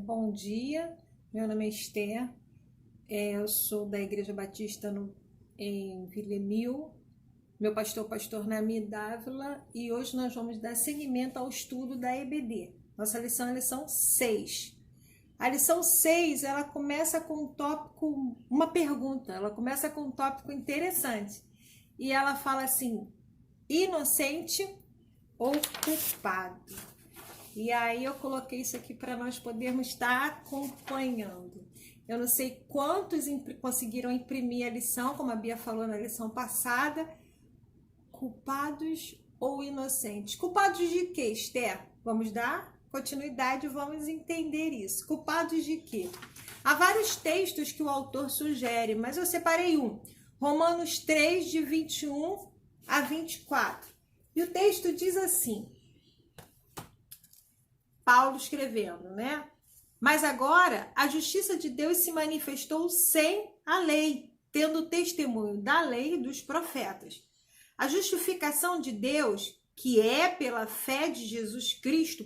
Bom dia, meu nome é Esther, eu sou da Igreja Batista em Villemil, meu pastor, pastor Nami Dávila, e hoje nós vamos dar seguimento ao estudo da EBD. Nossa lição é a lição 6. A lição 6, ela começa com um tópico, uma pergunta, ela começa com um tópico interessante, e ela fala assim, inocente ou culpado? E aí eu coloquei isso aqui para nós podermos estar acompanhando. Eu não sei quantos conseguiram imprimir a lição, como a Bia falou na lição passada. Culpados ou inocentes? Culpados de quê, Esther? Vamos dar continuidade, vamos entender isso. Culpados de quê? Há vários textos que o autor sugere, mas eu separei um. Romanos 3, de 21 a 24. E o texto diz assim... Paulo escrevendo, né? Mas agora a justiça de Deus se manifestou sem a lei, tendo o testemunho da lei e dos profetas. A justificação de Deus, que é pela fé de Jesus Cristo,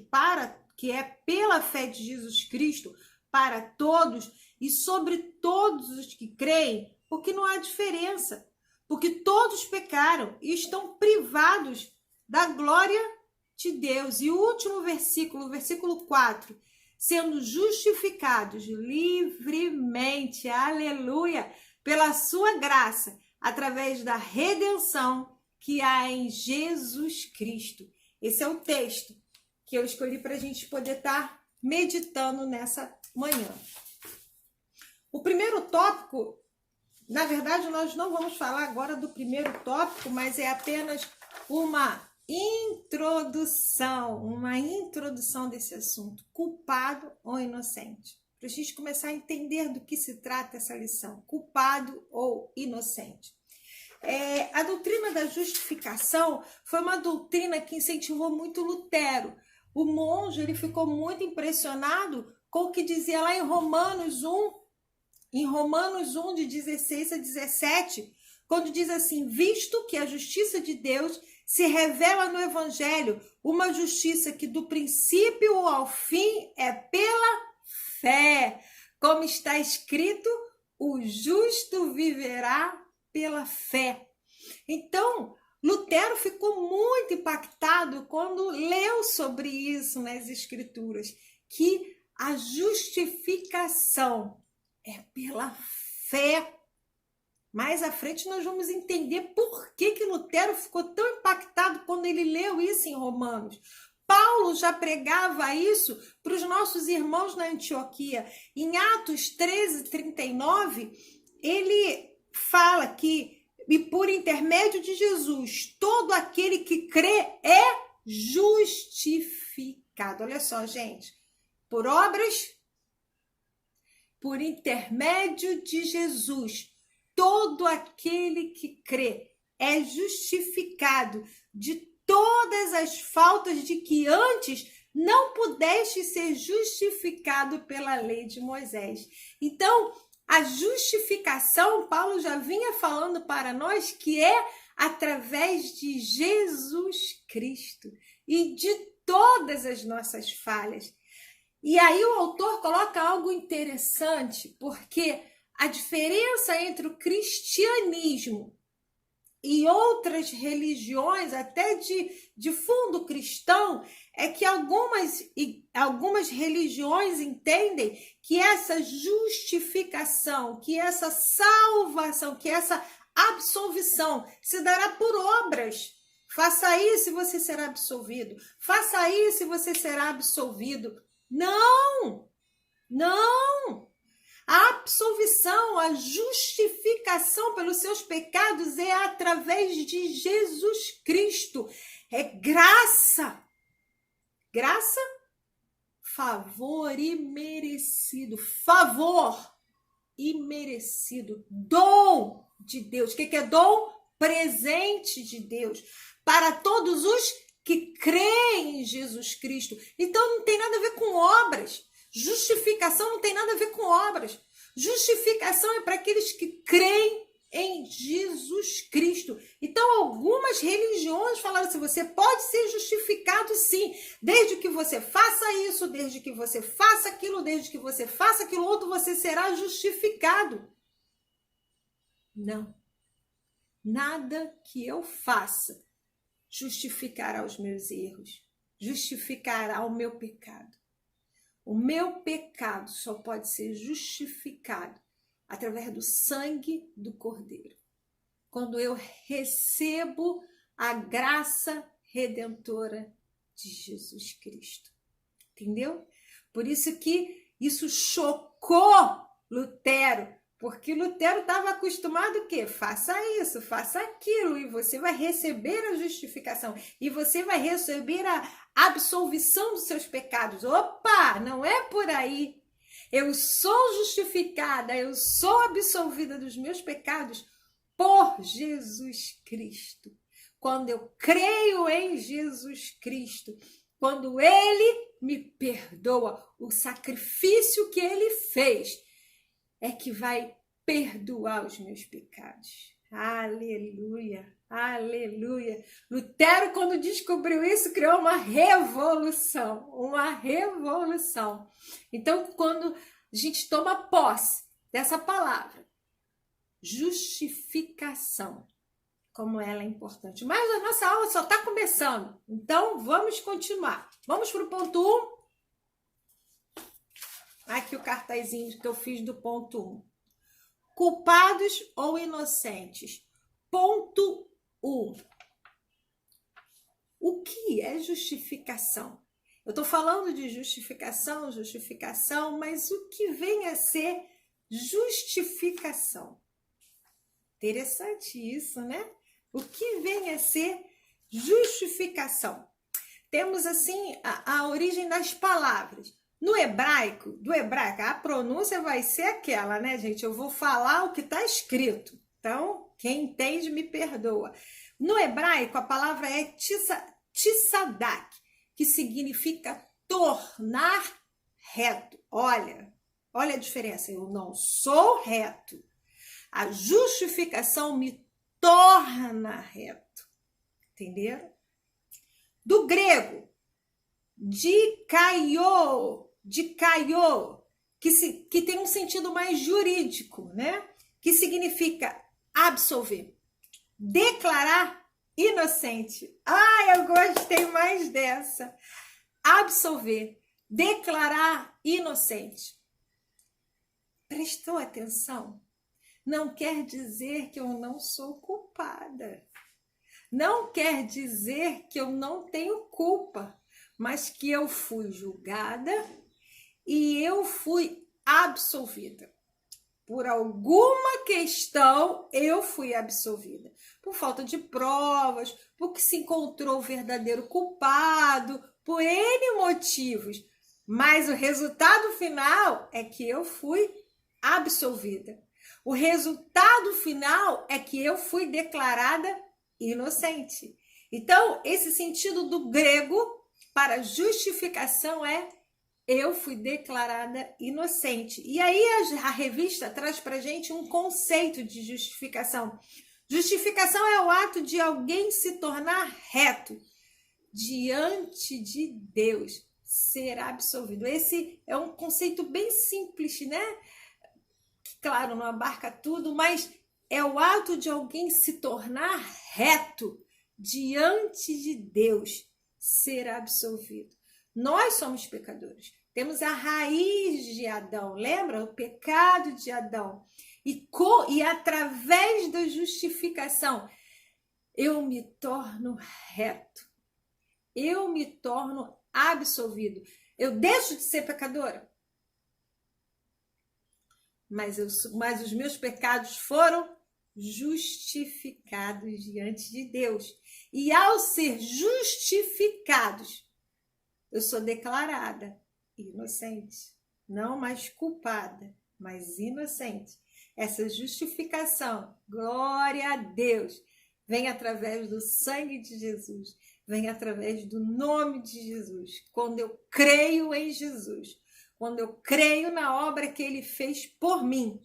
para todos e sobre todos os que creem, porque não há diferença, porque todos pecaram e estão privados da glória de Deus. E o último versículo, versículo 4, sendo justificados livremente, aleluia, pela sua graça, através da redenção que há em Jesus Cristo. Esse é o texto que eu escolhi para a gente poder estar meditando nessa manhã. O primeiro tópico, na verdade, nós não vamos falar agora do primeiro tópico, mas é apenas uma introdução desse assunto, culpado ou inocente, para a gente começar a entender do que se trata essa lição, culpado ou inocente. A doutrina da justificação foi uma doutrina que incentivou muito Lutero. O monge ele ficou muito impressionado com o que dizia lá em Romanos 1, de 16 a 17, quando diz assim, visto que a justiça de Deus se revela no Evangelho, uma justiça que do princípio ao fim é pela fé. Como está escrito, o justo viverá pela fé. Então, Lutero ficou muito impactado quando leu sobre isso nas Escrituras, que a justificação é pela fé. Mais à frente nós vamos entender por que Lutero ficou tão impactado quando ele leu isso em Romanos. Paulo já pregava isso para os nossos irmãos na Antioquia. Em Atos 13, 39, ele fala que, e por intermédio de Jesus, todo aquele que crê é justificado. Olha só, gente, por obras, por intermédio de Jesus, todo aquele que crê é justificado de todas as faltas de que antes não pudeste ser justificado pela lei de Moisés. Então, a justificação, Paulo já vinha falando para nós que é através de Jesus Cristo e de todas as nossas falhas. E aí o autor coloca algo interessante, porque a diferença entre o cristianismo e outras religiões, até de fundo cristão, é que algumas religiões entendem que essa justificação, que essa salvação, que essa absolvição se dará por obras. Faça isso e você será absolvido. Faça isso e você será absolvido. Não! Não! A absolvição, a justificação pelos seus pecados é através de Jesus Cristo. É graça. Graça, favor imerecido. Favor imerecido. Dom de Deus. O que é dom? Presente de Deus. Para todos os que creem em Jesus Cristo. Então não tem nada a ver com obras. Justificação não tem nada a ver com obras. Justificação é para aqueles que creem em Jesus Cristo. Então, algumas religiões falaram assim, você pode ser justificado sim, desde que você faça isso, desde que você faça aquilo, desde que você faça aquilo outro, você será justificado. Não. Nada que eu faça justificará os meus erros, justificará o meu pecado. O meu pecado só pode ser justificado através do sangue do Cordeiro. Quando eu recebo a graça redentora de Jesus Cristo. Entendeu? Por isso que isso chocou Lutero, porque Lutero estava acostumado o quê? Faça isso, faça aquilo, e você vai receber a justificação, e você vai receber a absolvição dos seus pecados. Opa, não é por aí. Eu sou justificada, eu sou absolvida dos meus pecados por Jesus Cristo. Quando eu creio em Jesus Cristo, quando Ele me perdoa, o sacrifício que Ele fez é que vai perdoar os meus pecados. Aleluia, aleluia. Lutero, quando descobriu isso, criou uma revolução, uma revolução. Então, quando a gente toma posse dessa palavra, justificação, como ela é importante. Mas a nossa aula só está começando, então vamos continuar. Vamos para o ponto 1. Aqui o cartazinho que eu fiz do ponto 1. Culpados ou inocentes? Ponto 1. O que é justificação? Eu estou falando de justificação, mas o que vem a ser justificação? Interessante isso, né? O que vem a ser justificação? Temos, assim, a origem das palavras. No hebraico, a pronúncia vai ser aquela, né, gente? Eu vou falar o que está escrito. Então, quem entende, me perdoa. No hebraico, a palavra é tsadak, que significa tornar reto. Olha a diferença. Eu não sou reto. A justificação me torna reto. Entenderam? Do grego, dikaiô, que tem um sentido mais jurídico, né? Que significa absolver, declarar inocente. Eu gostei mais dessa. Absolver, declarar inocente. Prestou atenção? Não quer dizer que eu não sou culpada. Não quer dizer que eu não tenho culpa, mas que eu fui julgada e eu fui absolvida. Por alguma questão, eu fui absolvida. Por falta de provas, porque se encontrou o verdadeiro culpado, por N motivos. Mas o resultado final é que eu fui absolvida. O resultado final é que eu fui declarada inocente. Então, esse sentido do grego para justificação é eu fui declarada inocente. E aí a revista traz para gente um conceito de justificação. Justificação é o ato de alguém se tornar reto diante de Deus, ser absolvido. Esse é um conceito bem simples, né? Que, claro, não abarca tudo, mas é o ato de alguém se tornar reto diante de Deus, ser absolvido. Nós somos pecadores. Temos a raiz de Adão, lembra? O pecado de Adão. E através da justificação, eu me torno reto. Eu me torno absolvido. Eu deixo de ser pecadora. Mas os meus pecados foram justificados diante de Deus. E ao ser justificados, eu sou declarada inocente. Não mais culpada, mas inocente. Essa justificação, glória a Deus, vem através do sangue de Jesus, vem através do nome de Jesus. Quando eu creio em Jesus, quando eu creio na obra que Ele fez por mim,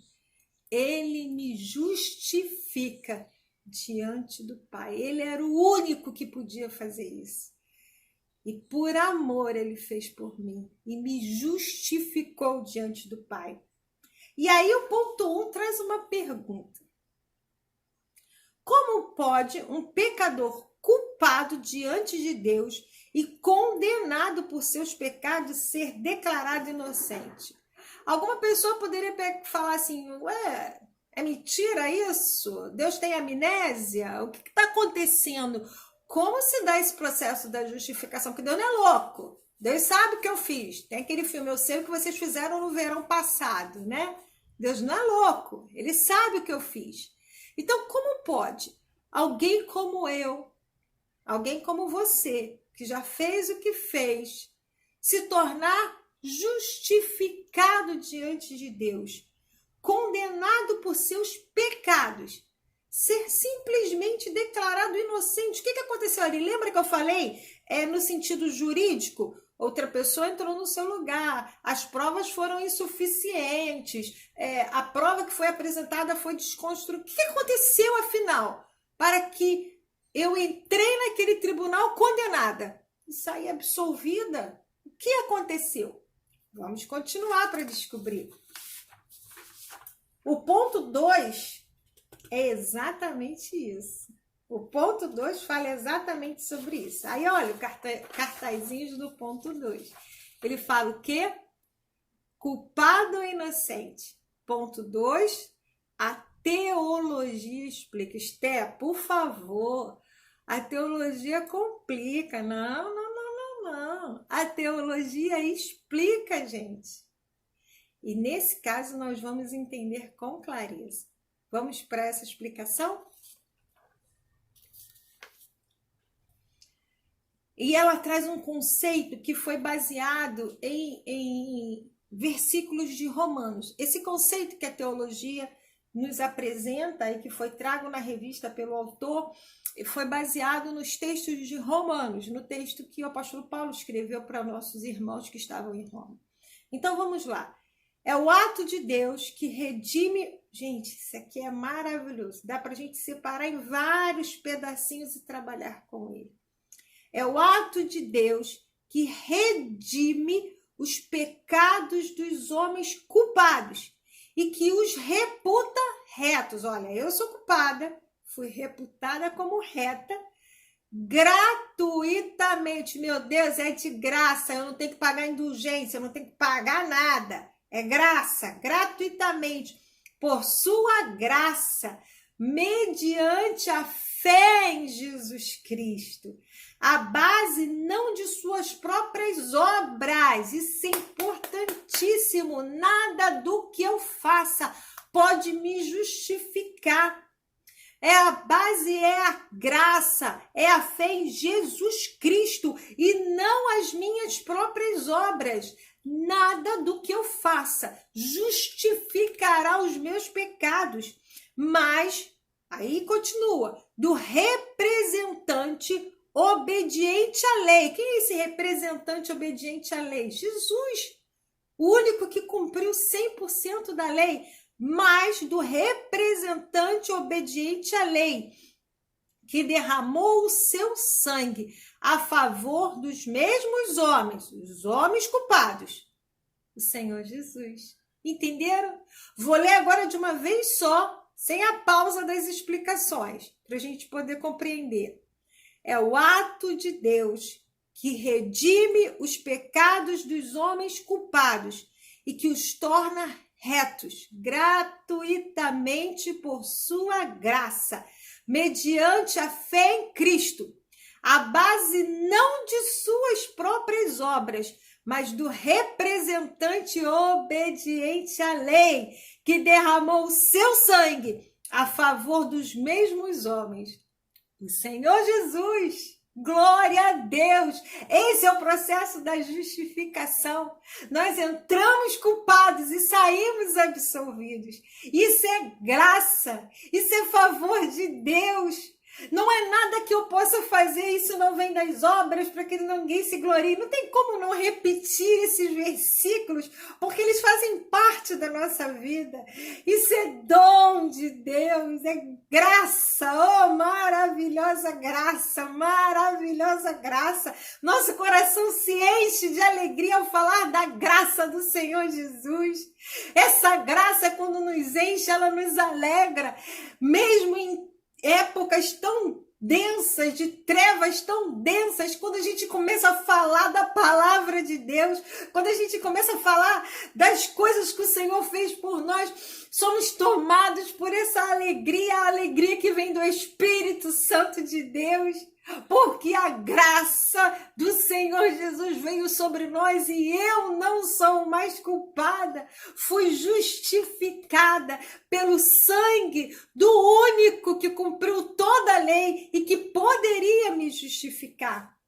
ele me justifica diante do Pai. Ele era o único que podia fazer isso. E por amor ele fez por mim e me justificou diante do Pai. E aí o ponto 1 traz uma pergunta. Como pode um pecador culpado diante de Deus e condenado por seus pecados ser declarado inocente? Alguma pessoa poderia falar assim, ué, é mentira isso? Deus tem amnésia? O que está acontecendo? Como se dá esse processo da justificação? Porque Deus não é louco. Deus sabe o que eu fiz. Tem aquele filme, Eu Sei o que Vocês Fizeram no Verão Passado, né? Deus não é louco. Ele sabe o que eu fiz. Então, como pode alguém como eu, alguém como você, que já fez o que fez, se tornar justificado diante de Deus, condenado por seus pecados, ser simplesmente declarado inocente? O que aconteceu ali? Lembra que eu falei? No sentido jurídico, outra pessoa entrou no seu lugar, as provas foram insuficientes, a prova que foi apresentada foi desconstruída. O que aconteceu, afinal, para que eu entrei naquele tribunal condenada e saí absolvida? O que aconteceu? Vamos continuar para descobrir. O ponto 2 é exatamente isso. O ponto 2 fala exatamente sobre isso. Aí, olha, o cartazinhos do ponto 2. Ele fala o quê? Culpado ou inocente? Ponto 2, a teologia explica. Esté, por favor, a teologia complica. Não. A teologia explica, gente. E nesse caso, nós vamos entender com clareza. Vamos para essa explicação? E ela traz um conceito que foi baseado em versículos de Romanos. Esse conceito que a teologia nos apresenta e que foi trago na revista pelo autor, foi baseado nos textos de Romanos, no texto que o apóstolo Paulo escreveu para nossos irmãos que estavam em Roma. Então vamos lá. É o ato de Deus que redime... Gente, isso aqui é maravilhoso. Dá para a gente separar em vários pedacinhos e trabalhar com ele. É o ato de Deus que redime os pecados dos homens culpados e que os reputa retos. Olha, eu sou culpada, fui reputada como reta gratuitamente. Meu Deus, é de graça, eu não tenho que pagar indulgência, eu não tenho que pagar nada. É graça, gratuitamente, por sua graça, mediante a fé em Jesus Cristo. A base não de suas próprias obras. Isso é importantíssimo. Nada do que eu faça pode me justificar. A base é a graça, é a fé em Jesus Cristo e não as minhas próprias obras. Nada do que eu faça justificará os meus pecados. Mas, aí continua, do representante obediente à lei. Quem é esse representante obediente à lei? Jesus, o único que cumpriu 100% da lei, mas do representante obediente à lei, que derramou o seu sangue a favor dos mesmos homens, os homens culpados, o Senhor Jesus. Entenderam? Vou ler agora de uma vez só, sem a pausa das explicações, para a gente poder compreender. É o ato de Deus que redime os pecados dos homens culpados e que os torna retos, gratuitamente por sua graça, mediante a fé em Cristo, a base não de suas próprias obras, mas do representante obediente à lei, que derramou o seu sangue a favor dos mesmos homens. O Senhor Jesus, glória a Deus. Esse é o processo da justificação. Nós entramos culpados e saímos absolvidos. Isso é graça, isso é favor de Deus. Não é nada que eu possa fazer, isso não vem das obras para que ninguém se glorie. Não tem como não repetir esses versículos, porque eles fazem parte da nossa vida. Isso é dom de Deus, é graça, oh, maravilhosa graça, maravilhosa graça. Nosso coração se enche de alegria ao falar da graça do Senhor Jesus. Essa graça, quando nos enche, ela nos alegra, mesmo em épocas tão densas, de trevas tão densas, quando a gente começa a falar da palavra de Deus, quando a gente começa a falar das coisas que o Senhor fez por nós, somos tomados por essa alegria, a alegria que vem do Espírito Santo de Deus, porque a graça do Senhor Jesus veio sobre nós e eu não sou mais culpada, fui justificada pelo sangue do único que cumpriu toda a lei e que poderia me justificar.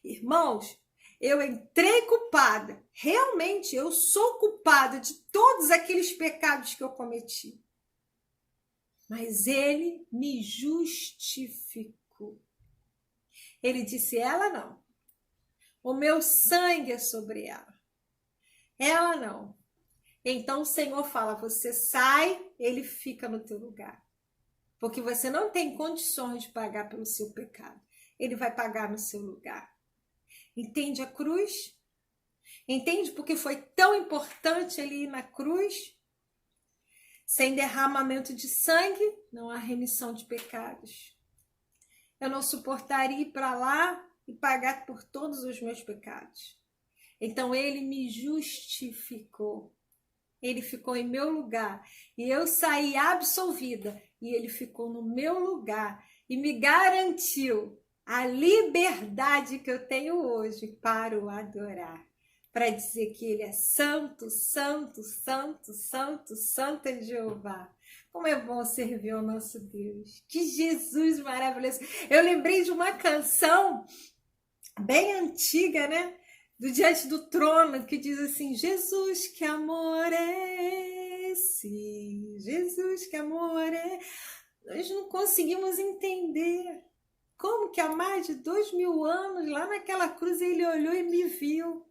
Irmãos, eu entrei culpada, realmente eu sou culpada de todos aqueles pecados que eu cometi, mas ele me justificou. Ele disse, ela não. O meu sangue é sobre ela. Ela não. Então o Senhor fala, você sai, ele fica no teu lugar. Porque você não tem condições de pagar pelo seu pecado. Ele vai pagar no seu lugar. Entende a cruz? Entende porque foi tão importante ele ir na cruz? Sem derramamento de sangue, não há remissão de pecados. Eu não suportaria ir para lá e pagar por todos os meus pecados. Então ele me justificou. Ele ficou em meu lugar. E eu saí absolvida. E ele ficou no meu lugar. E me garantiu a liberdade que eu tenho hoje para o adorar. Para dizer que ele é santo, santo, santo, santo, santo é Jeová. Como é bom servir ao nosso Deus. Que Jesus maravilhoso. Eu lembrei de uma canção bem antiga, né? Do Diante do Trono, que diz assim, Jesus, que amor é esse? Jesus, que amor é... Nós não conseguimos entender como que há mais de 2000 anos, lá naquela cruz, ele olhou e me viu.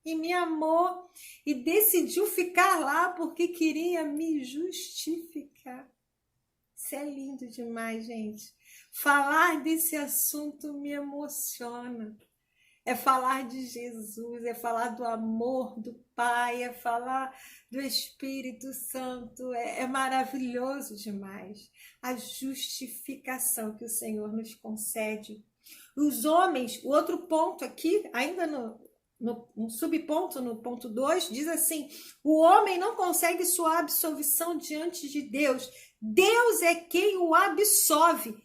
E me amou e decidiu ficar lá porque queria me justificar. Isso é lindo demais, gente. Falar desse assunto me emociona. É falar de Jesus, é falar do amor do Pai, é falar do Espírito Santo. É maravilhoso demais a justificação que o Senhor nos concede. Os homens, o outro ponto aqui, ainda no subponto, no ponto 2, diz assim, o homem não consegue sua absolvição diante de Deus. Deus é quem o absolve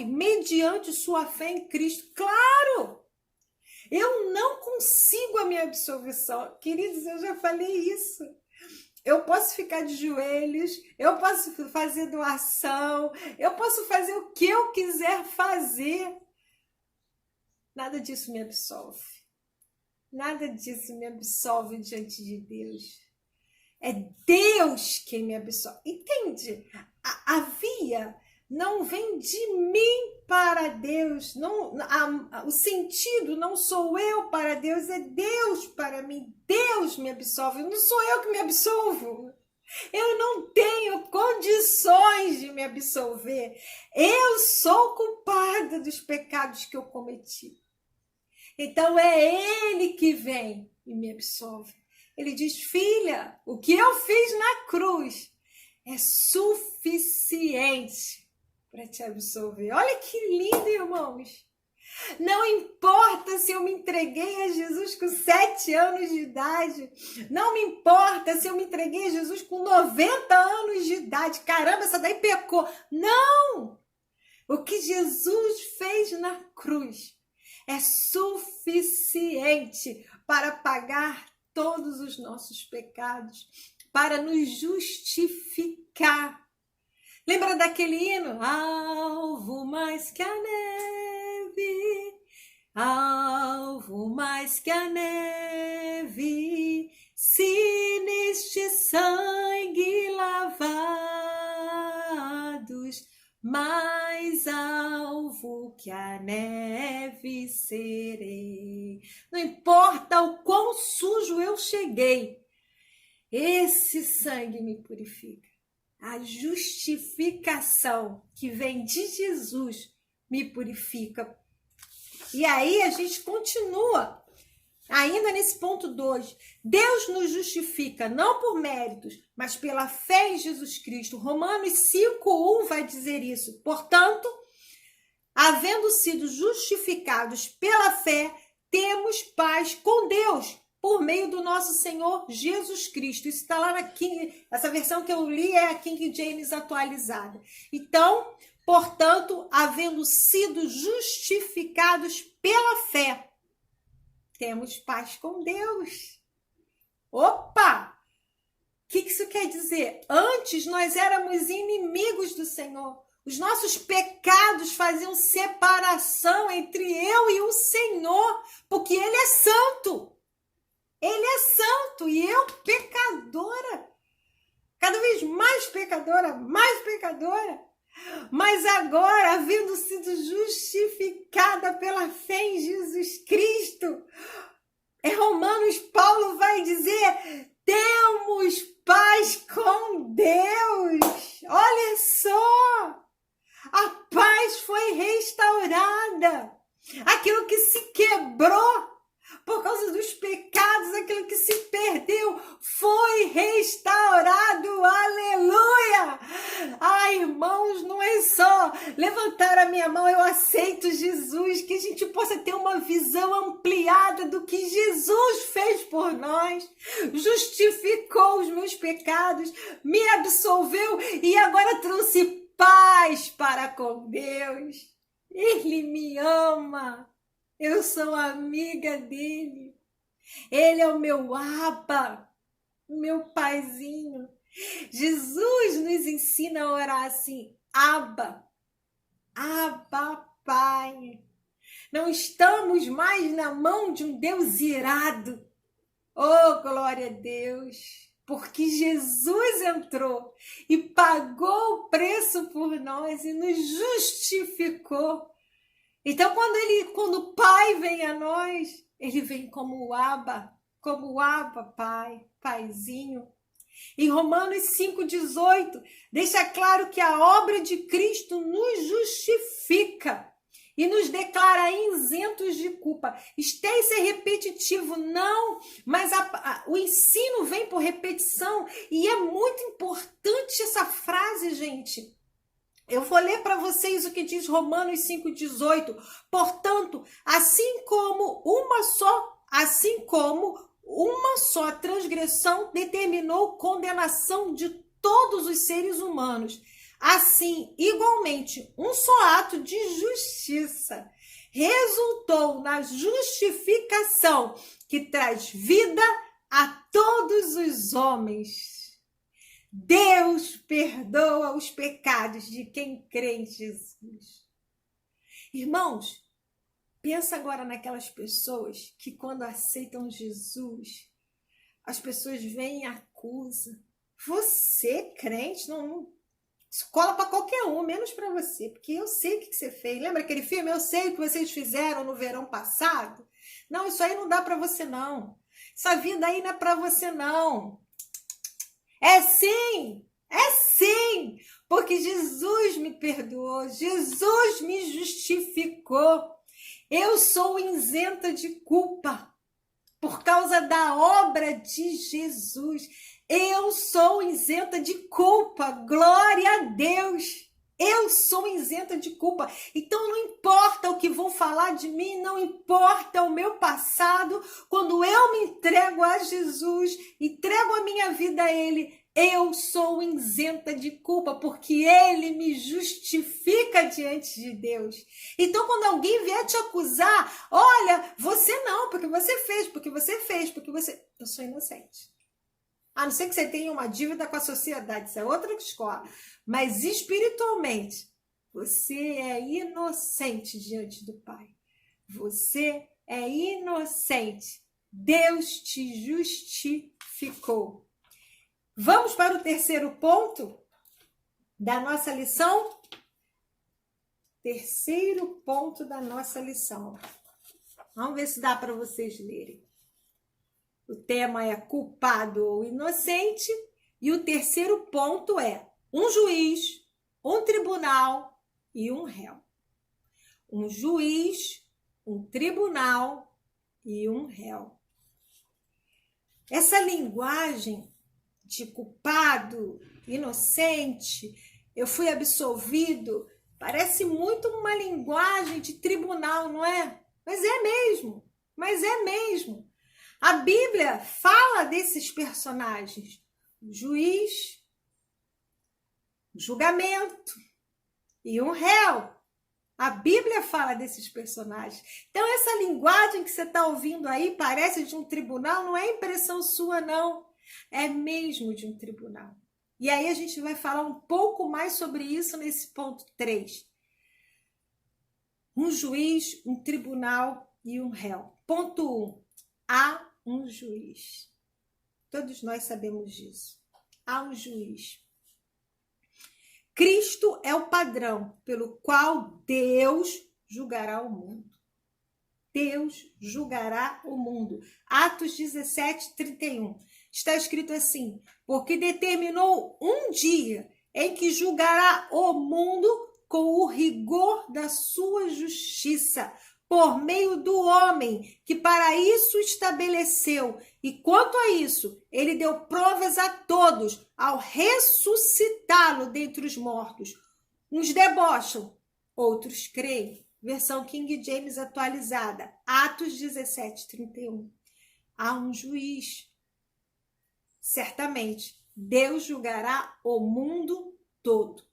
mediante sua fé em Cristo. Claro! Eu não consigo a minha absolvição. Queridos, eu já falei isso. Eu posso ficar de joelhos, eu posso fazer doação, eu posso fazer o que eu quiser fazer. Nada disso me absolve. Nada disso me absolve diante de Deus. É Deus quem me absolve. Entende? A via não vem de mim para Deus. Não, o sentido não sou eu para Deus, é Deus para mim. Deus me absolve. Não sou eu que me absolvo. Eu não tenho condições de me absolver. Eu sou culpada dos pecados que eu cometi. Então é ele que vem e me absolve. Ele diz, filha, o que eu fiz na cruz é suficiente para te absolver. Olha que lindo, irmãos. Não importa se eu me entreguei a Jesus com 7 anos de idade. Não me importa se eu me entreguei a Jesus com 90 anos de idade. Caramba, essa daí pecou. Não! O que Jesus fez na cruz é suficiente para pagar todos os nossos pecados, para nos justificar. Lembra daquele hino? Alvo mais que a neve, alvo mais que a neve, se neste sangue lavados, mais que a neve serei. Não importa o quão sujo eu cheguei, esse sangue me purifica. A justificação que vem de Jesus me purifica. E aí a gente continua, ainda nesse ponto 2. Deus nos justifica não por méritos, mas pela fé em Jesus Cristo. Romanos 5:1 vai dizer isso. Portanto, havendo sido justificados pela fé, temos paz com Deus, por meio do nosso Senhor Jesus Cristo. Isso está lá na essa versão que eu li é a King James atualizada. Então, portanto, havendo sido justificados pela fé, temos paz com Deus. Opa! O que isso quer dizer? Antes nós éramos inimigos do Senhor. Os nossos pecados faziam separação entre eu e o Senhor, porque Ele é santo. Ele é santo e eu pecadora. Cada vez mais pecadora, mais pecadora. Mas agora, havendo sido justificada pela fé em Jesus Cristo, Romanos, Paulo vai dizer, temos paz com Deus. Olha só, a paz foi restaurada. Aquilo que se quebrou por causa dos pecados, aquilo que se perdeu, foi restaurado, aleluia! Ai, irmãos, não é só levantar a minha mão, eu aceito Jesus, que a gente possa ter uma visão ampliada do que Jesus fez por nós, justificou os meus pecados, me absolveu e agora trouxe paz para com Deus. Ele me ama. Eu sou amiga dele. Ele é o meu Abba, meu paizinho. Jesus nos ensina a orar assim, Abba, Abba, Pai. Não estamos mais na mão de um Deus irado. Oh, glória a Deus. Porque Jesus entrou e pagou o preço por nós e nos justificou. Então, quando o Pai vem a nós, Ele vem como o Abba, Pai, Paizinho. Em Romanos 5,18, deixa claro que a obra de Cristo nos justifica e nos declara isentos de culpa. Esteja ser repetitivo, não, mas o ensino vem por repetição e é muito importante essa frase, gente. Eu vou ler para vocês o que diz Romanos 5,18. Portanto, assim como uma só transgressão determinou condenação de todos os seres humanos, assim, igualmente, um só ato de justiça resultou na justificação que traz vida a todos os homens. Deus perdoa os pecados de quem crê em Jesus. Irmãos, pensa agora naquelas pessoas que quando aceitam Jesus, as pessoas vêm e acusam. Você, crente, não escola para qualquer um, menos para você, porque eu sei o que você fez. Lembra aquele filme? Eu sei o que vocês fizeram no verão passado. Não, isso aí não dá para você não. Essa vida aí não é para você não. É sim, porque Jesus me perdoou, Jesus me justificou. Eu sou isenta de culpa por causa da obra de Jesus. Eu sou isenta de culpa, glória a Deus. Eu sou isenta de culpa. Então não importa o que vão falar de mim, não importa o meu passado, quando eu me entrego a Jesus, entrego a minha vida a Ele, eu sou isenta de culpa, porque Ele me justifica diante de Deus. Então quando alguém vier te acusar, olha, você não, porque você fez, eu sou inocente. A não ser que você tenha uma dívida com a sociedade, isso é outra escola. Mas espiritualmente, você é inocente diante do Pai. Você é inocente. Deus te justificou. Vamos para o terceiro ponto da nossa lição? terceiro ponto da nossa lição. Vamos ver se dá para vocês lerem. O tema é culpado ou inocente, e o terceiro ponto é um juiz, um tribunal e um réu. Um juiz, um tribunal e um réu. Essa linguagem de culpado, inocente, eu fui absolvido, parece muito uma linguagem de tribunal, não é? Mas é mesmo. A Bíblia fala desses personagens: o juiz, o julgamento e um réu. A Bíblia fala desses personagens. Então, essa linguagem que você está ouvindo aí parece de um tribunal, não é impressão sua, não. É mesmo de um tribunal. E aí a gente vai falar um pouco mais sobre isso nesse ponto 3. Um juiz, um tribunal e um réu. Ponto 1. Há um juiz. Todos nós sabemos disso. Há um juiz. Cristo é o padrão pelo qual Deus julgará o mundo. Deus julgará o mundo. Atos 17, 31. Está escrito assim: porque determinou um dia em que julgará o mundo com o rigor da sua justiça, por meio do homem que para isso estabeleceu. E quanto a isso, ele deu provas a todos ao ressuscitá-lo dentre os mortos. Uns debocham, outros creem. Versão King James atualizada, Atos 17, 31. Há um juiz. Certamente, Deus julgará o mundo todo.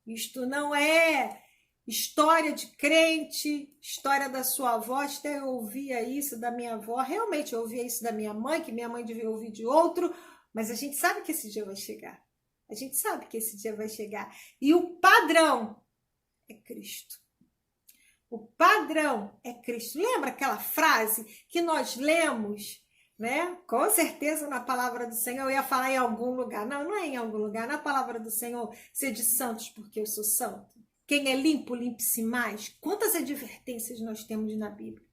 Isto não é história de crente, história da sua avó. Até eu ouvia isso da minha avó. Realmente, eu ouvia isso da minha mãe, que minha mãe devia ouvir de outro. Mas a gente sabe que esse dia vai chegar. A gente sabe que esse dia vai chegar. E o padrão é Cristo. O padrão é Cristo. Lembra aquela frase que nós lemos, né? Com certeza na palavra do Senhor. Eu ia falar em algum lugar. Não, não é em algum lugar. Na palavra do Senhor, sede santos porque eu sou santo. Quem é limpo, limpe-se mais. Quantas advertências nós temos na Bíblia?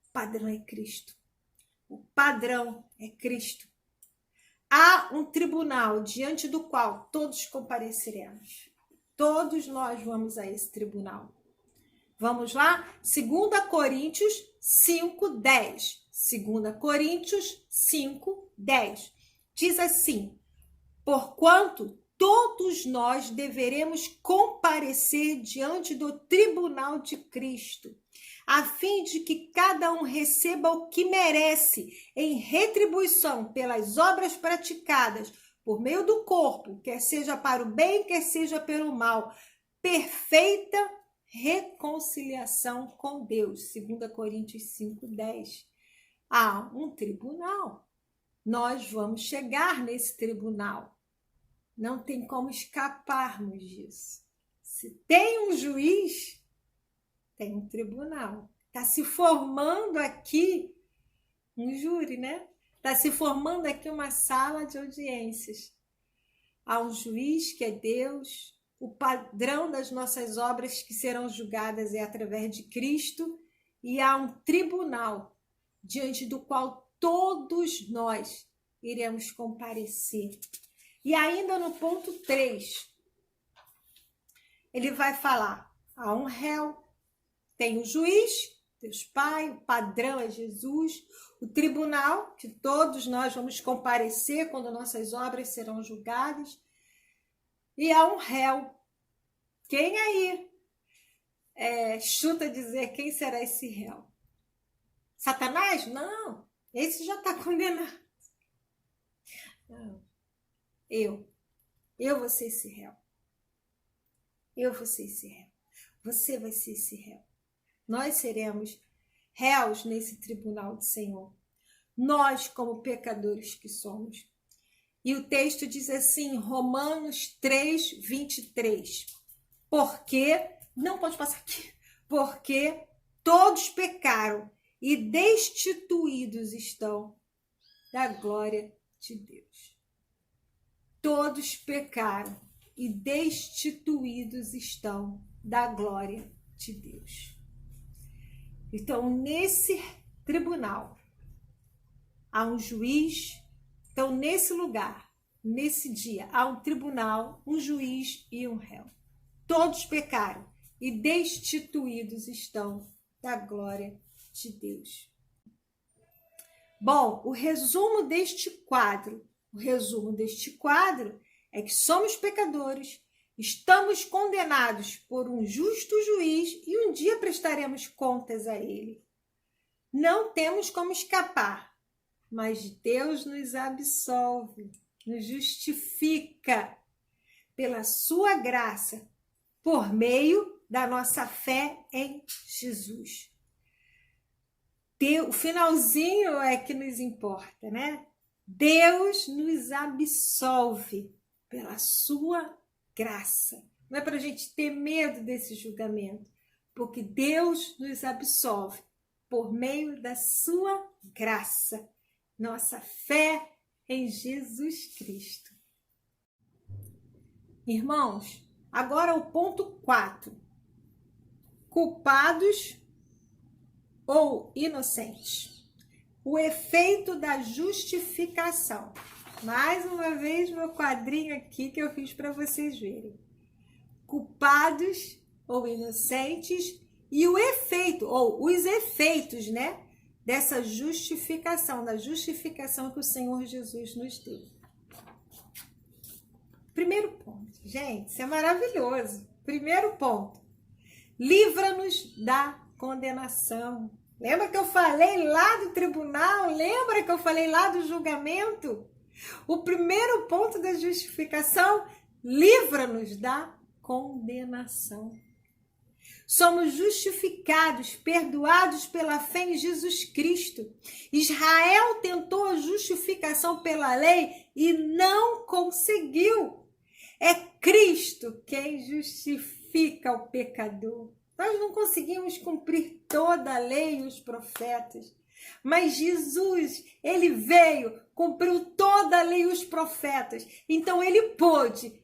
O padrão é Cristo. O padrão é Cristo. Há um tribunal diante do qual todos compareceremos. Todos nós vamos a esse tribunal. Vamos lá? 2 Coríntios 5:10. 2 Coríntios 5:10. Diz assim: porquanto todos nós deveremos comparecer diante do tribunal de Cristo, a fim de que cada um receba o que merece em retribuição pelas obras praticadas por meio do corpo, quer seja para o bem, quer seja pelo mal. Perfeita reconciliação com Deus. 2 Coríntios 5:10. Há um tribunal. Nós vamos chegar nesse tribunal. Não tem como escaparmos disso. Se tem um juiz, tem um tribunal. Está se formando aqui um júri, né? Está se formando aqui uma sala de audiências. Há um juiz que é Deus. O padrão das nossas obras que serão julgadas é através de Cristo. E há um tribunal diante do qual todos nós iremos comparecer. E ainda no ponto 3, ele vai falar: há um réu, tem o juiz, Deus Pai, o padrão é Jesus, o tribunal, que todos nós vamos comparecer quando nossas obras serão julgadas, e há um réu. Quem aí chuta dizer quem será esse réu? Satanás? Não, esse já está condenado. Não. Eu vou ser esse réu. Eu vou ser esse réu. Você vai ser esse réu. Nós seremos réus nesse tribunal do Senhor. Nós, como pecadores que somos. E o texto diz assim, Romanos 3:23. Porque, não pode passar aqui, porque todos pecaram e destituídos estão da glória de Deus. Todos pecaram e destituídos estão da glória de Deus. Então, nesse tribunal, há um juiz. Então, nesse lugar, nesse dia, há um tribunal, um juiz e um réu. Todos pecaram e destituídos estão da glória de Deus. Bom, o resumo deste quadro é que somos pecadores, estamos condenados por um justo juiz e um dia prestaremos contas a ele. Não temos como escapar, mas Deus nos absolve, nos justifica pela sua graça, por meio da nossa fé em Jesus. O finalzinho é que nos importa, né? Deus nos absolve pela sua graça. Não é para a gente ter medo desse julgamento, porque Deus nos absolve por meio da sua graça, nossa fé em Jesus Cristo. Irmãos, agora o ponto 4. Culpados ou inocentes? O efeito da justificação. Mais uma vez, meu quadrinho aqui que eu fiz para vocês verem. Culpados ou inocentes, e o efeito, ou os efeitos, né? Dessa justificação, da justificação que o Senhor Jesus nos deu. Primeiro ponto, gente, isso é maravilhoso. Primeiro ponto, livra-nos da condenação. Lembra que eu falei lá do tribunal? Lembra que eu falei lá do julgamento? O primeiro ponto da justificação, livra-nos da condenação. Somos justificados, perdoados pela fé em Jesus Cristo. Israel tentou a justificação pela lei e não conseguiu. É Cristo quem justifica o pecador. Nós não conseguimos cumprir toda a lei e os profetas. Mas Jesus, ele veio, cumpriu toda a lei e os profetas. Então ele pôde,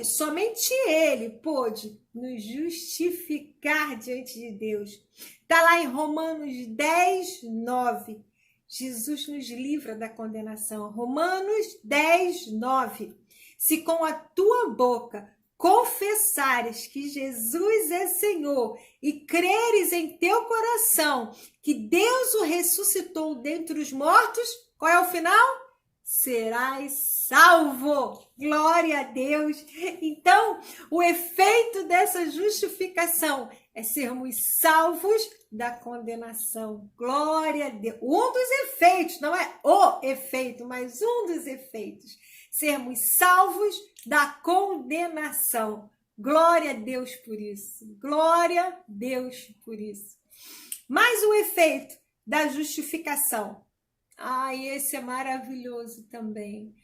somente ele pôde nos justificar diante de Deus. Está lá em Romanos 10, 9. Jesus nos livra da condenação. Romanos 10, 9. Se com a tua boca confessares que Jesus é Senhor e creres em teu coração que Deus o ressuscitou dentre os mortos, qual é o final? Serás salvo. Glória a Deus. Então, o efeito dessa justificação é sermos salvos da condenação. Glória a Deus. Um dos efeitos, não é o efeito, mas um dos efeitos. Sermos salvos da condenação. Glória a Deus por isso. Glória a Deus por isso. Mas o efeito da justificação. Esse é maravilhoso também.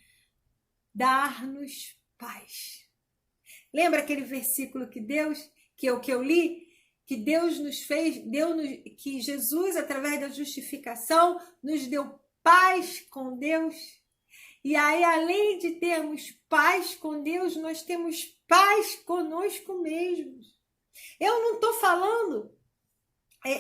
Dar-nos paz. Lembra aquele versículo que eu li? Que Deus nos fez, que Jesus, através da justificação, nos deu paz com Deus. E aí, além de termos paz com Deus, nós temos paz conosco mesmos. Eu não estou falando,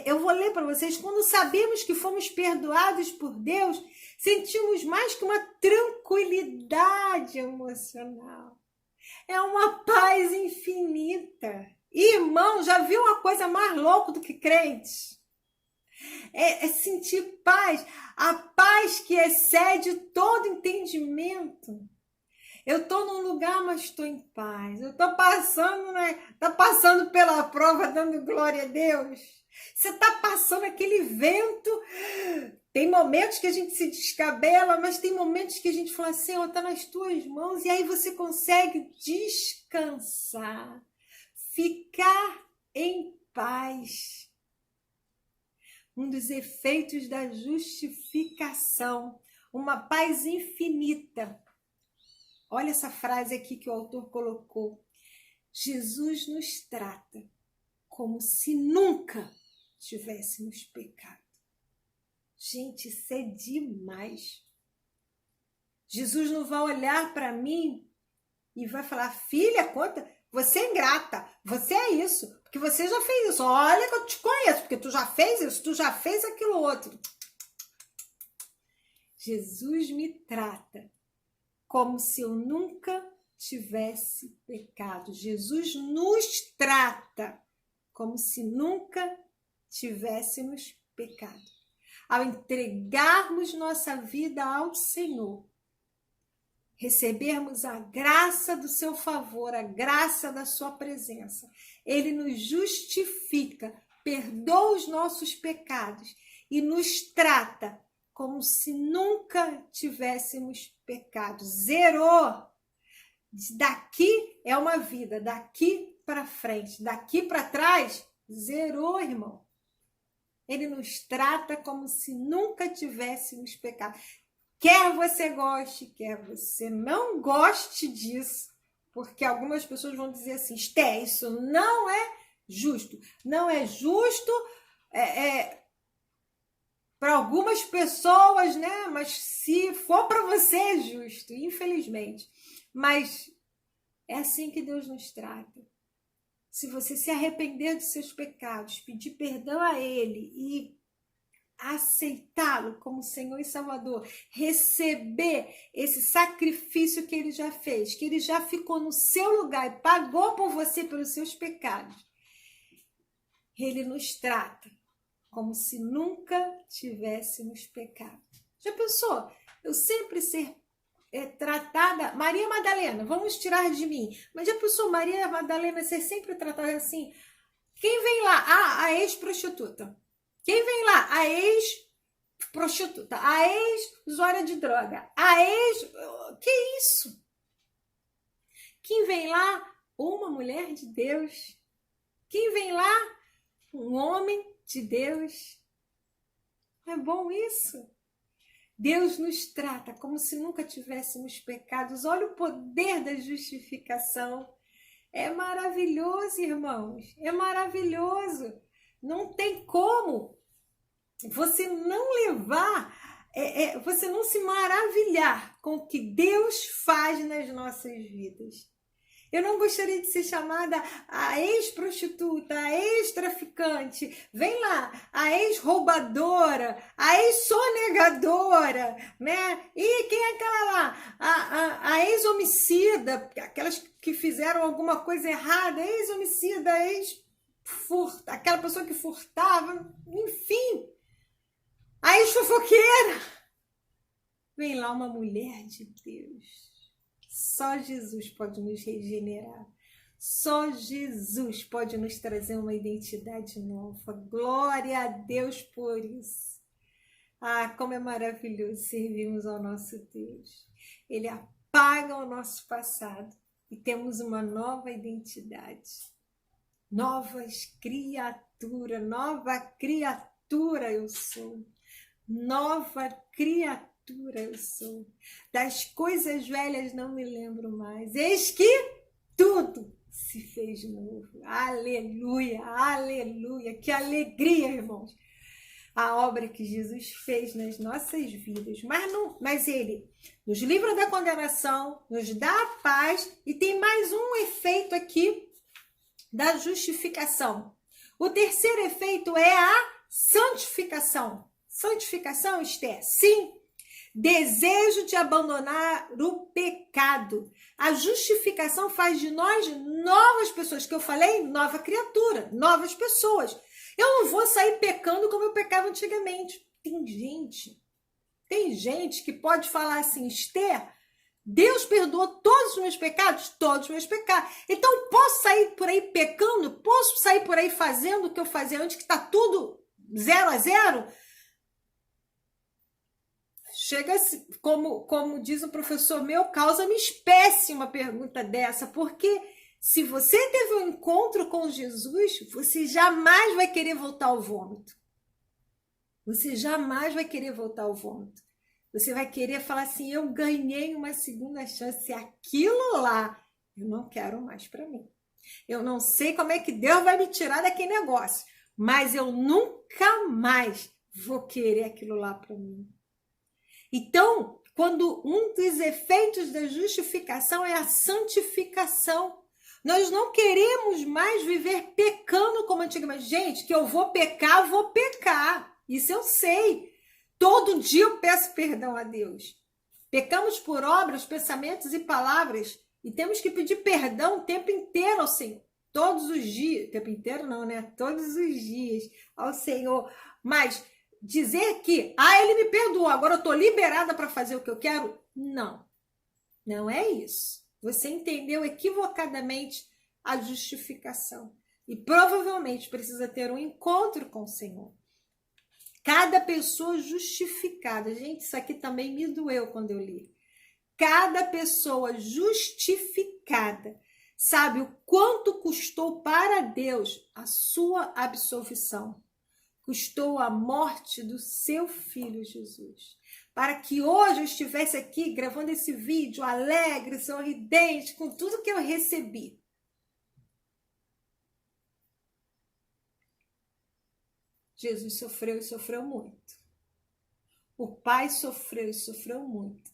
eu vou ler para vocês, quando sabemos que fomos perdoados por Deus, sentimos mais que uma tranquilidade emocional. É uma paz infinita. Irmão, já viu uma coisa mais louca do que crentes? É sentir paz, a paz que excede todo entendimento. Eu estou num lugar, mas estou em paz. Eu estou passando, tá passando pela prova, dando glória a Deus. Você está passando aquele vento. Tem momentos que a gente se descabela, mas tem momentos que a gente fala, Senhor, está nas tuas mãos. E aí você consegue descansar, ficar em paz. Um dos efeitos da justificação, uma paz infinita. Olha essa frase aqui que o autor colocou. Jesus nos trata como se nunca tivéssemos pecado. Gente, isso é demais. Jesus não vai olhar para mim e vai falar, filha, conta, você é ingrata, você é isso, porque você já fez isso. Olha que eu te conheço, porque tu já fez isso, tu já fez aquilo outro. Jesus me trata como se eu nunca tivesse pecado. Jesus nos trata como se nunca tivéssemos pecado. Ao entregarmos nossa vida ao Senhor, recebermos a graça do seu favor, a graça da sua presença, Ele nos justifica, perdoa os nossos pecados e nos trata como se nunca tivéssemos pecado. Zerou. Daqui é uma vida, daqui para frente, daqui para trás, zerou, irmão. Ele nos trata como se nunca tivéssemos pecado. Quer você goste, quer você não goste disso, porque algumas pessoas vão dizer assim, Esté, isso não é justo. Não é justo para algumas pessoas, né? Mas se for para você é justo, infelizmente. Mas é assim que Deus nos trata. Se você se arrepender dos seus pecados, pedir perdão a Ele e aceitá-lo como Senhor e Salvador, receber esse sacrifício que Ele já fez, que Ele já ficou no seu lugar e pagou por você pelos seus pecados, Ele nos trata como se nunca tivéssemos pecado. Já pensou? Eu sempre ser tratada, Maria Madalena, vamos tirar de mim, mas já pensou Maria Madalena ser sempre tratada assim? Quem vem lá? A ex-prostituta. Quem vem lá? A ex-prostituta, a ex-usuária de droga, a ex... Que isso? Quem vem lá? Uma mulher de Deus. Quem vem lá? Um homem de Deus. É bom isso? Deus nos trata como se nunca tivéssemos pecados. Olha o poder da justificação. É maravilhoso, irmãos. É maravilhoso. Não tem como você não levar, você não se maravilhar com o que Deus faz nas nossas vidas. Eu não gostaria de ser chamada a ex-prostituta, a ex-traficante, vem lá, a ex-roubadora, a ex-sonegadora, né? E quem é aquela lá? A ex-homicida, aquelas que fizeram alguma coisa errada, ex-homicida, aquela pessoa que furtava, enfim, a ex-fofoqueira. Vem lá uma mulher de Deus. Só Jesus pode nos regenerar. Só Jesus pode nos trazer uma identidade nova. Glória a Deus por isso. Ah, como é maravilhoso servirmos ao nosso Deus. Ele apaga o nosso passado e temos uma nova identidade. Nova criatura eu sou. Nova criatura eu sou. Das coisas velhas não me lembro mais. Eis que tudo se fez novo. Aleluia, aleluia. Que alegria, irmãos. A obra que Jesus fez nas nossas vidas. Mas Ele nos livra da condenação, nos dá a paz e tem mais um efeito aqui da justificação. O terceiro efeito é a santificação. Santificação, Esté? Sim. Desejo de abandonar o pecado. A justificação faz de nós novas pessoas, que eu falei, nova criatura, novas pessoas. Eu não vou sair pecando como eu pecava antigamente. Tem gente que pode falar assim, Esther, Deus perdoou todos os meus pecados? Todos os meus pecados. Então, posso sair por aí pecando? Posso sair por aí fazendo o que eu fazia antes, que está tudo 0 a 0? Chega, como diz o professor meu, causa-me espécie uma pergunta dessa, porque se você teve um encontro com Jesus, você jamais vai querer voltar ao vômito. Você jamais vai querer voltar ao vômito. Você vai querer falar assim, eu ganhei uma segunda chance, aquilo lá eu não quero mais para mim. Eu não sei como é que Deus vai me tirar daquele negócio, mas eu nunca mais vou querer aquilo lá para mim. Então, quando um dos efeitos da justificação é a santificação, Nós não queremos mais viver pecando como antigamente. Gente, que eu vou pecar, eu vou pecar. Isso eu sei. Todo dia eu peço perdão a Deus. Pecamos por obras, pensamentos e palavras. E temos que pedir perdão o tempo inteiro ao Senhor. Todos os dias. O tempo inteiro não, né? Todos os dias ao Senhor. Mas dizer que, Ele me perdoou, agora eu estou liberada para fazer o que eu quero? Não. Não é isso. Você entendeu equivocadamente a justificação. E provavelmente precisa ter um encontro com o Senhor. Cada pessoa justificada. Gente, isso aqui também me doeu quando eu li. Cada pessoa justificada sabe o quanto custou para Deus a sua absolvição. Custou a morte do seu filho Jesus. Para que hoje eu estivesse aqui gravando esse vídeo alegre, sorridente, com tudo que eu recebi. Jesus sofreu e sofreu muito. O Pai sofreu e sofreu muito.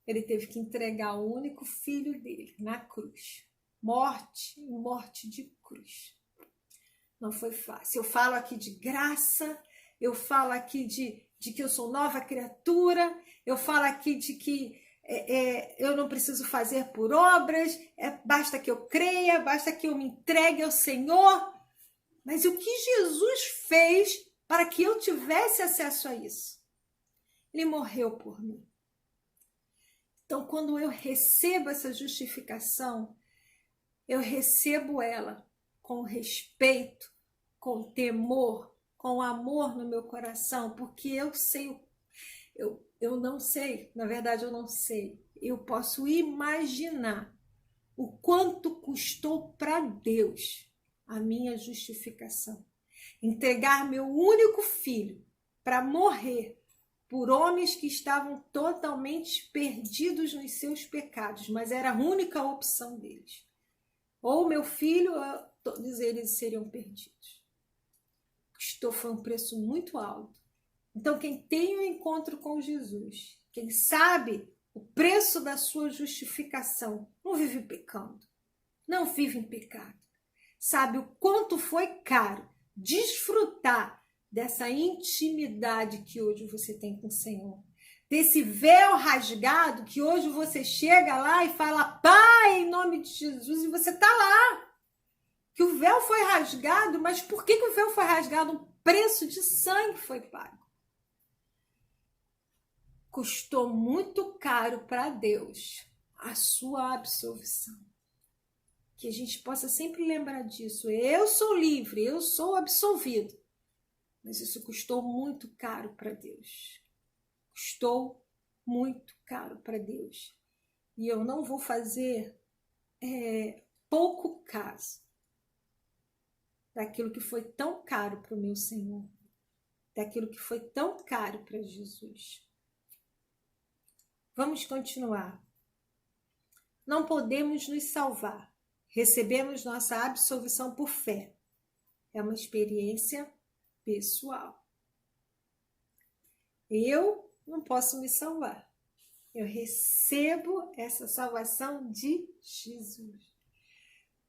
Ele teve que entregar o único filho dele na cruz. Morte e morte de cruz. Não foi fácil. Eu falo aqui de graça, eu falo aqui de que eu sou nova criatura, eu falo aqui de que eu não preciso fazer por obras, basta que eu creia, basta que eu me entregue ao Senhor. Mas o que Jesus fez para que eu tivesse acesso a isso? Ele morreu por mim. Então, quando eu recebo essa justificação, eu recebo ela com respeito, com temor, com amor no meu coração, porque eu sei, eu não sei, na verdade eu não sei, eu posso imaginar o quanto custou para Deus a minha justificação. Entregar meu único filho para morrer por homens que estavam totalmente perdidos nos seus pecados, mas era a única opção deles. Ou meu filho, ou todos eles seriam perdidos. Custou, foi um preço muito alto. Então, quem tem um encontro com Jesus, quem sabe o preço da sua justificação, não vive pecando, não vive em pecado. Sabe o quanto foi caro desfrutar dessa intimidade que hoje você tem com o Senhor. Desse véu rasgado que hoje você chega lá e fala, Pai, em nome de Jesus, e você está lá. Que o véu foi rasgado, mas por que o véu foi rasgado? Um preço de sangue foi pago. Custou muito caro para Deus a sua absolvição. Que a gente possa sempre lembrar disso. Eu sou livre, eu sou absolvido. Mas isso custou muito caro para Deus. Custou muito caro para Deus. E eu não vou fazer pouco caso daquilo que foi tão caro para o meu Senhor. Daquilo que foi tão caro para Jesus. Vamos continuar. Não podemos nos salvar. Recebemos nossa absolvição por fé. É uma experiência pessoal. Eu não posso me salvar. Eu recebo essa salvação de Jesus.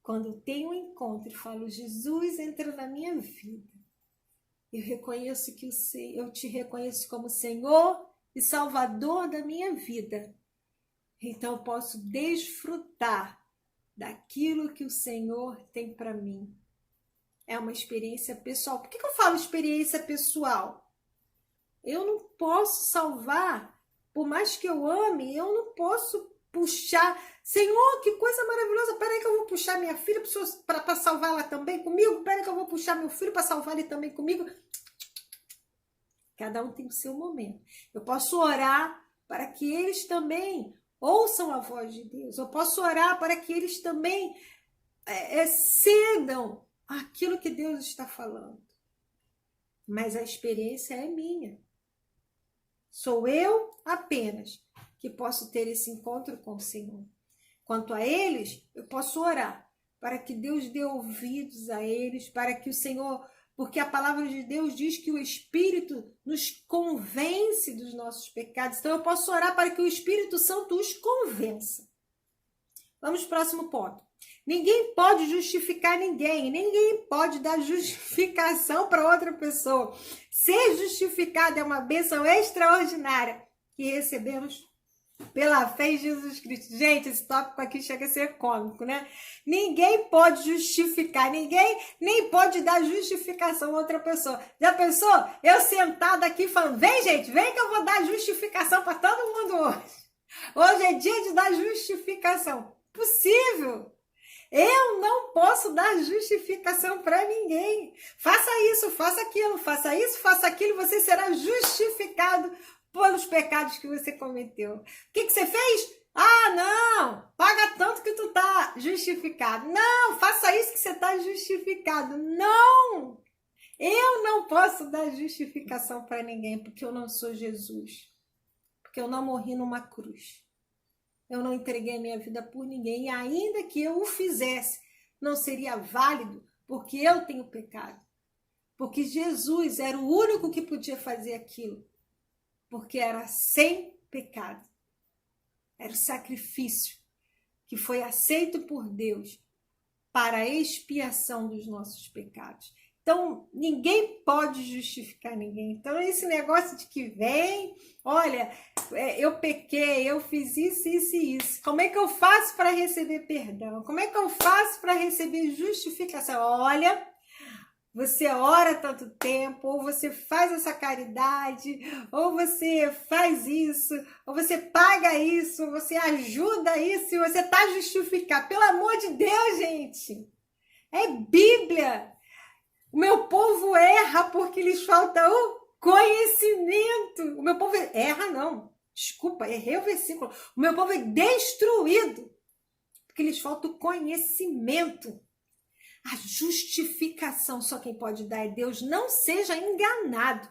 Quando eu tenho um encontro e falo, Jesus entra na minha vida, eu reconheço que eu te reconheço como Senhor e Salvador da minha vida. Então eu posso desfrutar daquilo que o Senhor tem para mim. É uma experiência pessoal. Por que eu falo experiência pessoal? Eu não posso salvar, por mais que eu ame, eu não posso puxar. Senhor, que coisa maravilhosa, peraí que eu vou puxar minha filha para salvar ela também comigo, peraí que eu vou puxar meu filho para salvar ele também comigo. Cada um tem o seu momento. Eu posso orar para que eles também ouçam a voz de Deus. Eu posso orar para que eles também cedam aquilo que Deus está falando. Mas a experiência é minha. Sou eu apenas que posso ter esse encontro com o Senhor. Quanto a eles, eu posso orar para que Deus dê ouvidos a eles, para que o Senhor, porque a palavra de Deus diz que o Espírito nos convence dos nossos pecados. Então eu posso orar para que o Espírito Santo os convença. Vamos para o próximo ponto. Ninguém pode justificar ninguém. Ninguém pode dar justificação para outra pessoa. Ser justificado é uma bênção extraordinária que recebemos pela fé em Jesus Cristo. Gente, esse tópico aqui chega a ser cômico, né? Ninguém pode justificar, ninguém nem pode dar justificação a outra pessoa. Já pensou? Eu sentada aqui falando, vem gente, vem que eu vou dar justificação para todo mundo hoje. Hoje é dia de dar justificação. Possível. Eu não posso dar justificação para ninguém. Faça isso, faça aquilo, faça isso, faça aquilo, você será justificado pelos pecados que você cometeu. O que você fez? Ah, não! Paga tanto que tu tá justificado. Não, faça isso que você tá justificado. Não! Eu não posso dar justificação para ninguém, porque eu não sou Jesus. Porque eu não morri numa cruz. Eu não entreguei a minha vida por ninguém. E ainda que eu o fizesse, não seria válido, porque eu tenho pecado. Porque Jesus era o único que podia fazer aquilo. Porque era sem pecado. Era o sacrifício que foi aceito por Deus para a expiação dos nossos pecados. Então, ninguém pode justificar ninguém. Então, esse negócio de que vem, olha, eu pequei, eu fiz isso, isso e isso. Como é que eu faço para receber perdão? Como é que eu faço para receber justificação? Olha, você ora tanto tempo, ou você faz essa caridade, ou você faz isso, ou você paga isso, ou você ajuda isso, e você está justificado. Pelo amor de Deus, gente! É Bíblia! O meu povo erra porque lhes falta o conhecimento. O meu povo erra, não. Desculpa, errei o versículo. O meu povo é destruído porque lhes falta o conhecimento. A justificação só quem pode dar é Deus. Não seja enganado.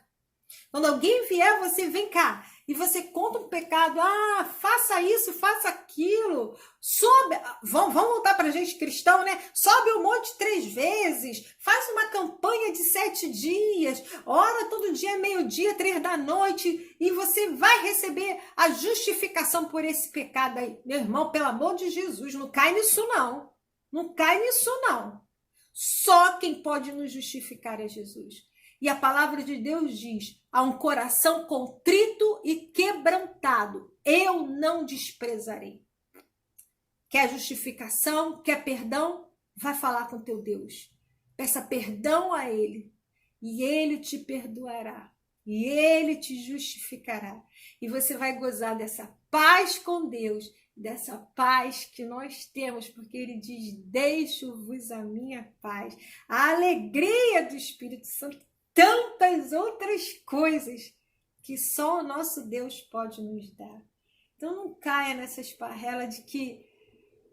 Quando alguém vier, você vem cá e você conta um pecado. Ah, faça isso, faça aquilo. Sobe, vamos voltar para a gente cristão, né? Sobe o monte 3 vezes. Faz uma campanha de 7 dias. Ora todo dia, meio-dia, 3 da noite. E você vai receber a justificação por esse pecado aí. Meu irmão, pelo amor de Jesus, não cai nisso não. Não cai nisso não. Só quem pode nos justificar é Jesus. E a palavra de Deus diz, há um coração contrito e quebrantado, eu não desprezarei. Quer justificação, quer perdão? Vai falar com teu Deus. Peça perdão a Ele e Ele te perdoará. E Ele te justificará. E você vai gozar dessa paz com Deus, dessa paz que nós temos, porque Ele diz, deixo-vos a minha paz. A alegria do Espírito Santo, tantas outras coisas que só o nosso Deus pode nos dar. Então não caia nessa esparrela de que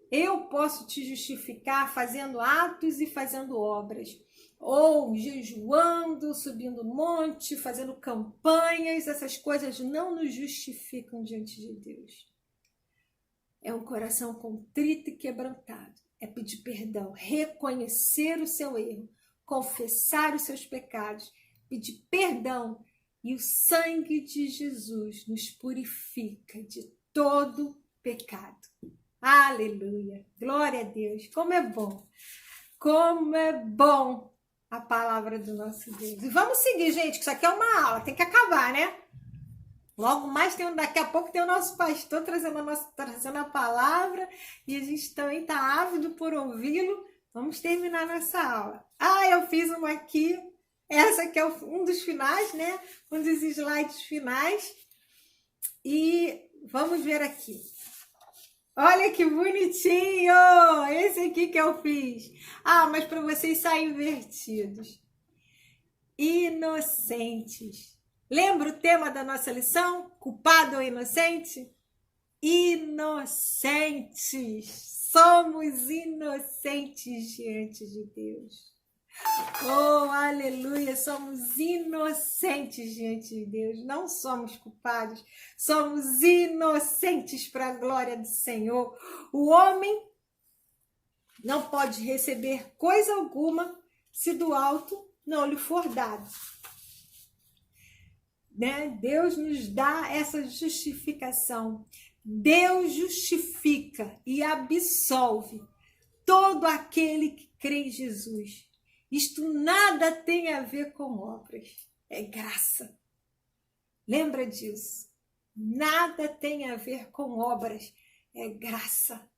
eu posso te justificar fazendo atos e fazendo obras, ou jejuando, subindo monte, fazendo campanhas. Essas coisas não nos justificam diante de Deus. É um coração contrito e quebrantado. É pedir perdão, reconhecer o seu erro, confessar os seus pecados, pedir perdão. E o sangue de Jesus nos purifica de todo pecado. Aleluia! Glória a Deus! Como é bom! Como é bom a palavra do nosso Deus. E vamos seguir, gente, que isso aqui é uma aula, tem que acabar, né? Logo mais, daqui a pouco tem o nosso pastor trazendo a palavra e a gente também está ávido por ouvi-lo. Vamos terminar nossa aula. Ah, eu fiz uma aqui. Essa aqui é um dos finais, né? Um dos slides finais. E vamos ver aqui. Olha que bonitinho! Esse aqui que eu fiz. Ah, mas para vocês saírem invertidos. Inocentes. Lembra o tema da nossa lição? Culpado ou inocente? Inocentes. Somos inocentes diante de Deus. Oh, aleluia! Somos inocentes diante de Deus. Não somos culpados. Somos inocentes para a glória do Senhor. O homem não pode receber coisa alguma se do alto não lhe for dado. Né? Deus nos dá essa justificação. Deus justifica e absolve todo aquele que crê em Jesus. Isto nada tem a ver com obras, é graça. Lembra disso? Nada tem a ver com obras, é graça.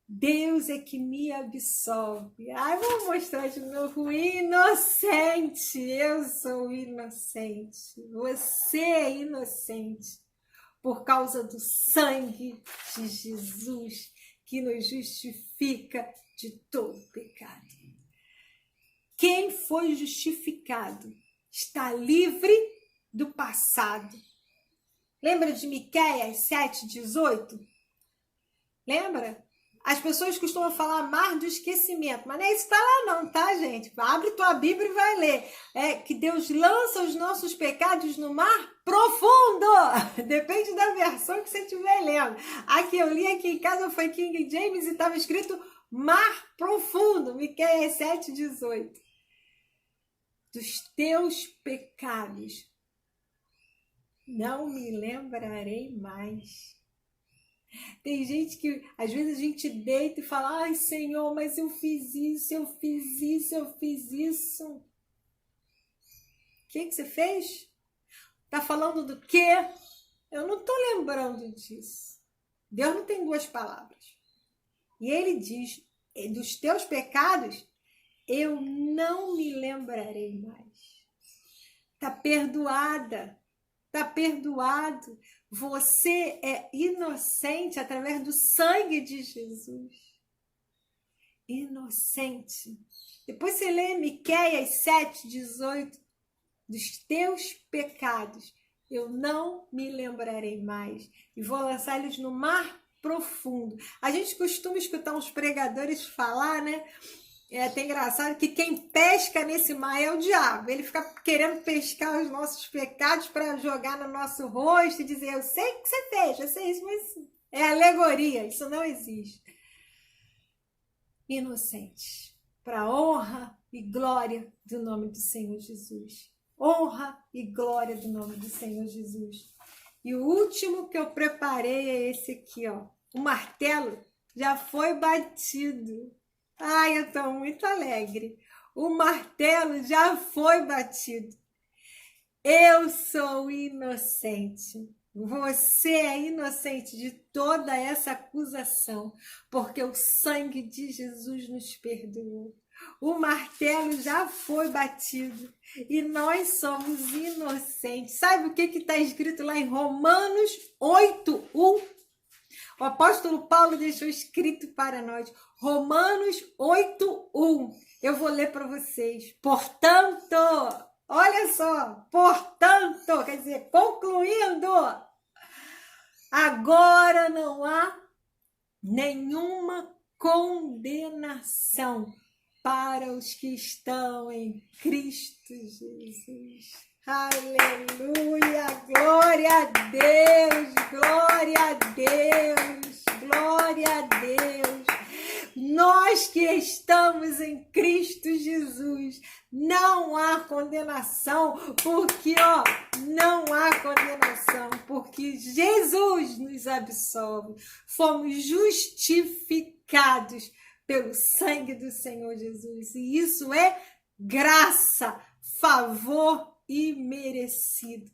Deus é que me absolve. Ai, vou mostrar de novo, inocente. Eu sou inocente. Você é inocente por causa do sangue de Jesus que nos justifica de todo pecado. Quem foi justificado está livre do passado. Lembra de Miqueias 7,18? Lembra? As pessoas costumam falar mar do esquecimento, mas não é isso que está lá não, tá, gente? Abre tua Bíblia e vai ler. É que Deus lança os nossos pecados no mar profundo. Depende da versão que você estiver lendo. A que eu li aqui em casa foi King James e estava escrito mar profundo, Miqueias 7,18. Dos teus pecados não me lembrarei mais. Tem gente que, às vezes, a gente deita e fala, ai, Senhor, mas eu fiz isso, eu fiz isso, eu fiz isso. O que você fez? Tá falando do quê? Eu não tô lembrando disso. Deus não tem duas palavras. E ele diz, dos teus pecados, eu não me lembrarei mais. Tá perdoada. Tá perdoado. Você é inocente através do sangue de Jesus. Inocente. Depois você lê Miqueias 7,18. Dos teus pecados eu não me lembrarei mais. E vou lançar eles no mar profundo. A gente costuma escutar uns pregadores falar, né? É até engraçado que quem pesca nesse mar é o diabo. Ele fica querendo pescar os nossos pecados para jogar no nosso rosto e dizer, eu sei o que você fez, eu sei isso, mas é alegoria, isso não existe. Inocentes, para honra e glória do nome do Senhor Jesus. Honra e glória do nome do Senhor Jesus. E o último que eu preparei é esse aqui, ó. O martelo já foi batido. Ai, eu estou muito alegre. O martelo já foi batido. Eu sou inocente. Você é inocente de toda essa acusação, porque o sangue de Jesus nos perdoou. O martelo já foi batido e nós somos inocentes. Sabe o que está escrito lá em Romanos 8:1? O apóstolo Paulo deixou escrito para nós, Romanos 8:1. Eu vou ler para vocês. Portanto, olha só, portanto, quer dizer, concluindo, agora não há nenhuma condenação para os que estão em Cristo Jesus. Aleluia, glória a Deus, glória a Deus, glória a Deus. Nós que estamos em Cristo Jesus, não há condenação, porque, não há condenação, porque Jesus nos absolve. Fomos justificados pelo sangue do Senhor Jesus, e isso é graça, favor imerecido.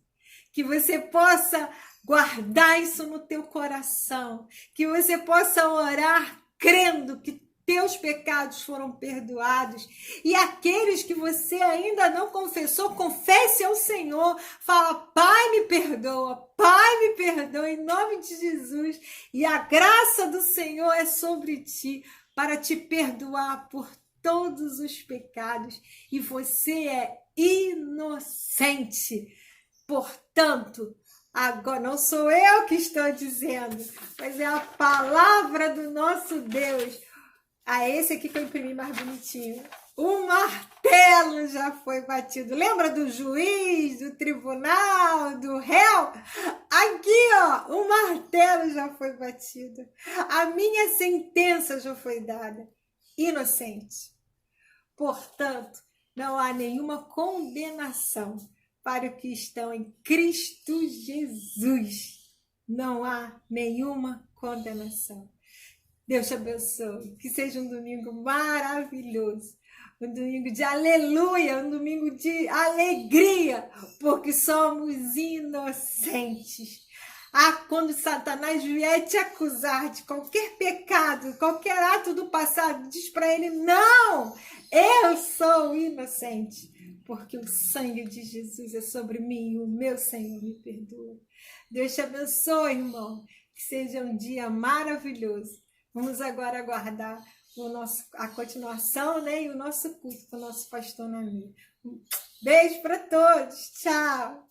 Que você possa guardar isso no teu coração, que você possa orar crendo que teus pecados foram perdoados, e aqueles que você ainda não confessou, confesse ao Senhor, fala, Pai me perdoa em nome de Jesus, e a graça do Senhor é sobre ti, para te perdoar por todos os pecados, e você é inocente. Portanto, agora não sou eu que estou dizendo, mas é a palavra do nosso Deus. Esse aqui que eu imprimi mais bonitinho. O martelo já foi batido. Lembra do juiz, do tribunal, do réu? Aqui, o martelo já foi batido. A minha sentença já foi dada. Inocente. Portanto, não há nenhuma condenação para os que estão em Cristo Jesus. Não há nenhuma condenação. Deus te abençoe. Que seja um domingo maravilhoso. Um domingo de aleluia, um domingo de alegria, porque somos inocentes. Ah, quando Satanás vier te acusar de qualquer pecado, qualquer ato do passado, diz para ele: não, eu sou inocente, porque o sangue de Jesus é sobre mim e o meu Senhor me perdoa. Deus te abençoe, irmão. Que seja um dia maravilhoso. Vamos agora aguardar a continuação, né? E o nosso culto com o nosso pastor Namir. Beijo para todos. Tchau.